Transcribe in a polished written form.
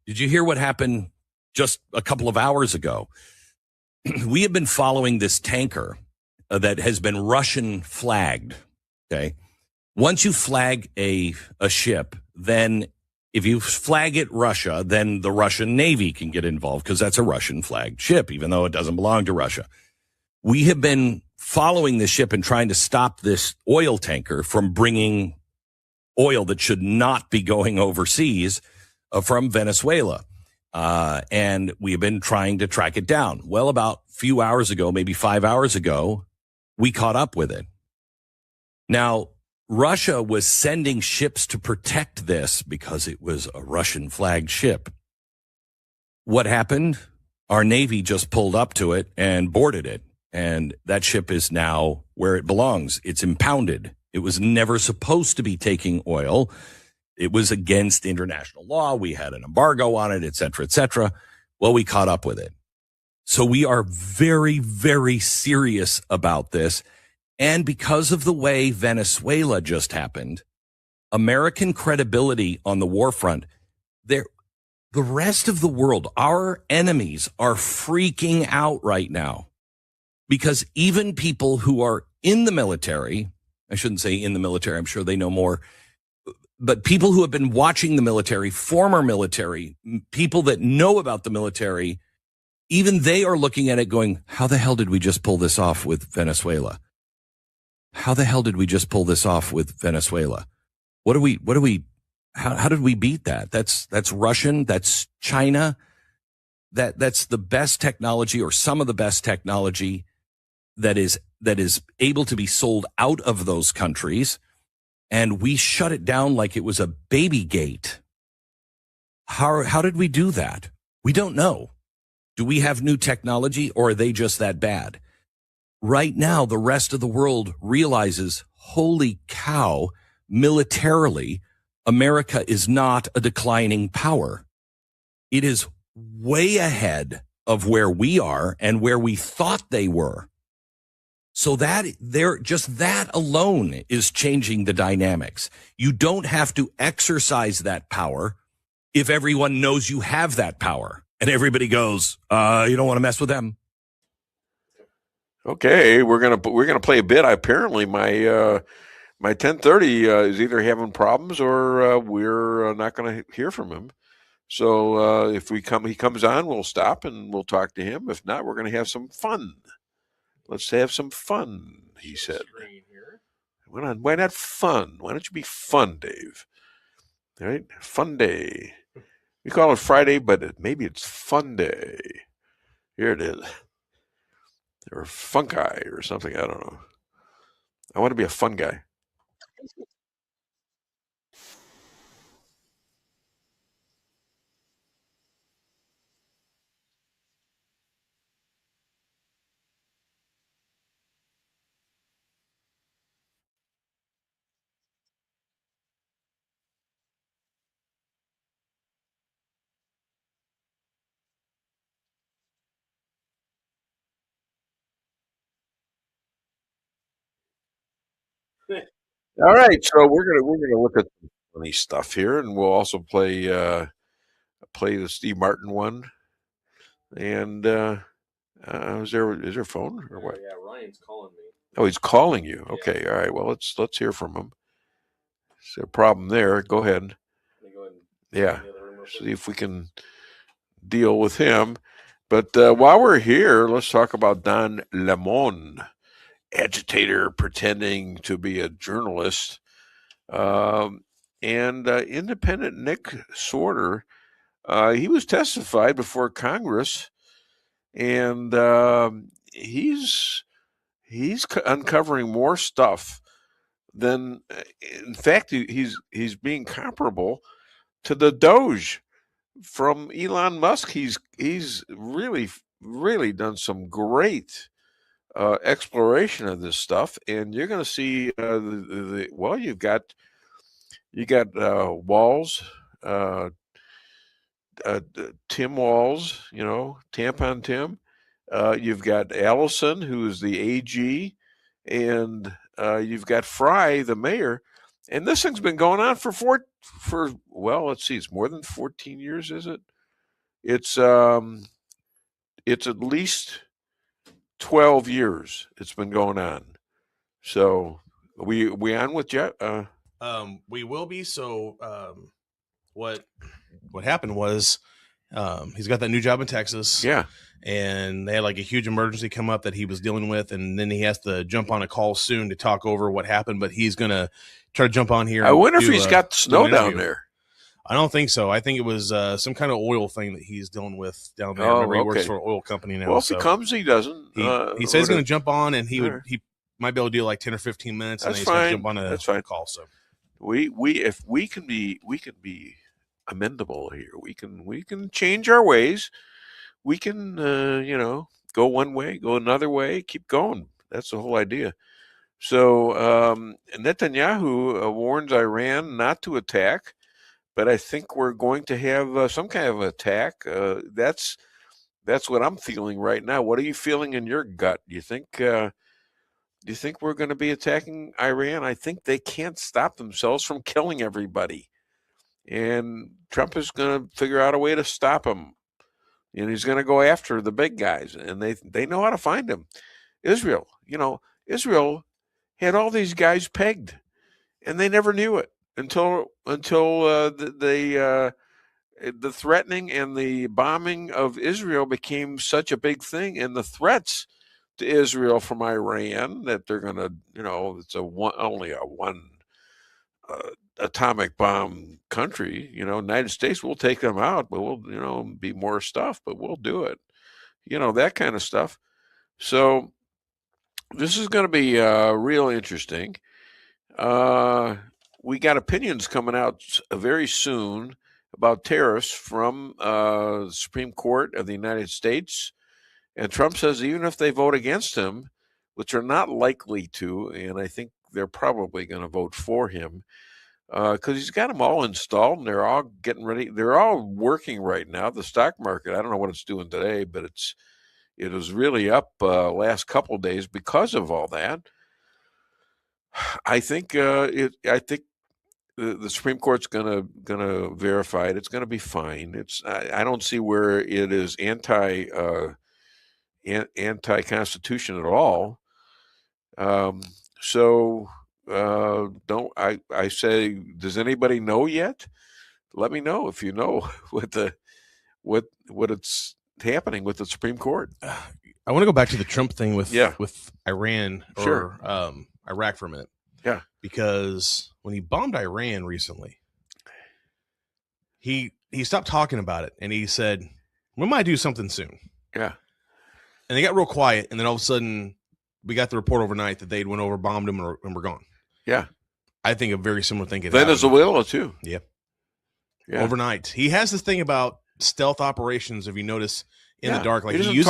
Did you hear what happened just a couple of hours ago? We have been following this tanker that has been Russian flagged. Okay. Once you flag a ship, then if you flag it Russia, then the Russian Navy can get involved because that's a Russian flagged ship, even though it doesn't belong to Russia. We have been following this ship and trying to stop this oil tanker from bringing oil that should not be going overseas from Venezuela. And we have been trying to track it down. Well, about a few hours ago, maybe 5 hours ago, we caught up with it. Now, Russia was sending ships to protect this because it was a Russian flagged ship. What happened? Our Navy just pulled up to it and boarded it. And that ship is now where it belongs. It's impounded. It was never supposed to be taking oil. It was against international law. We had an embargo on it, et cetera, et cetera. Well, we caught up with it. So we are very, very serious about this. And because of the way Venezuela just happened, American credibility on the war front, the rest of the world, our enemies are freaking out right now because even people who are in the military, I shouldn't say in the military, I'm sure they know more, but people who have been watching the military, former military, people that know about the military, even they are looking at it going, how the hell did we just pull this off with Venezuela? How the hell did we just pull this off with Venezuela? How did we beat that? That's Russian. That's China. That's the best technology or some of the best technology that is able to be sold out of those countries. And we shut it down like it was a baby gate. How did we do that? We don't know. Do we have new technology or are they just that bad? Right now, the rest of the world realizes, holy cow, militarily, America is not a declining power. It is way ahead of where we are and where we thought they were. So that alone is changing the dynamics. You don't have to exercise that power if everyone knows you have that power and everybody goes, you don't want to mess with them. Okay, we're gonna play a bit. Apparently, my 1030 is either having problems or we're not going to hear from him. So if he comes on, we'll stop and we'll talk to him. If not, we're going to have some fun. Let's have some fun, he said. Why not fun? Why don't you be fun, Dave? All right, fun day. We call it Friday, but maybe it's fun day. Here it is. Or fungi or something. I don't know. I want to be a fun guy. All right, so we're gonna look at some funny stuff here, and we'll also play the Steve Martin one. And is there a phone or what? Yeah, Ryan's calling me. Oh, he's calling you. Okay, yeah. All right. Well, let's hear from him. Is there a problem there? Go ahead. Yeah, see if we can deal with him. But while we're here, let's talk about Don Lemon, agitator pretending to be a journalist. And independent Nick Sorter, he was testified before Congress, and he's uncovering more stuff than, in fact, he's being comparable to the Doge from Elon Musk. He's really done some great exploration of this stuff, and you're going to see well, you got Walls, Tim Walls, Tampon Tim. You've got Allison, who's the AG, and you've got Fry, the mayor. And this thing's been going on for let's see, it's more than 14 years, is it? it's at least 12 years it's been going on. So we on with Jeff? We will be. So what happened was he's got that new job in Texas. Yeah. And they had like a huge emergency come up that he was dealing with, and then he has to jump on a call soon to talk over what happened. But he's gonna try to jump on here. I wonder if he's got snow down there. I don't think so. I think it was some kind of oil thing that he's dealing with down there. Oh, Remember, he okay. works for an oil company now. Well, if he comes, he doesn't. He says he's going to jump on, and he might be able to do like 10 or 15 minutes, and That's then he's going to fine. jump on That's fine. call. So if we can be amendable here. We can change our ways. We can go one way, go another way, keep going. That's the whole idea. So Netanyahu warns Iran not to attack, but I think we're going to have some kind of attack. That's what I'm feeling right now. What are you feeling in your gut? Do you think we're going to be attacking Iran? I think they can't stop themselves from killing everybody, and Trump is going to figure out a way to stop them. And he's going to go after the big guys, and they know how to find them. Israel had all these guys pegged, and they never knew it until the threatening and the bombing of Israel became such a big thing, and the threats to Israel from Iran that they're going to, it's only a one atomic bomb country. United States will take them out, but we'll, be more stuff, but we'll do it. That kind of stuff. So this is going to be real interesting. We got opinions coming out very soon about tariffs from the Supreme Court of the United States. And Trump says even if they vote against him, which are not likely to, and I think they're probably going to vote for him, because he's got them all installed and they're all getting ready. They're all working right now. The stock market, I don't know what it's doing today, but it was really up last couple of days because of all that. I think the Supreme Court's gonna verify it. It's gonna be fine. I don't see where it is anti-constitution at all. I say, does anybody know yet? Let me know if you know what it's happening with the Supreme Court. I want to go back to the Trump thing with Iran or Sure. Iraq for a minute. Yeah. Because when he bombed Iran recently, he stopped talking about it, and he said, we might do something soon. Yeah. And they got real quiet, and then all of a sudden we got the report overnight that they'd went over, bombed him, and were gone. Yeah. I think a very similar thing could Venezuela too. Yeah. Yeah. Overnight. He has this thing about stealth operations, if you notice, in the dark. Like he uses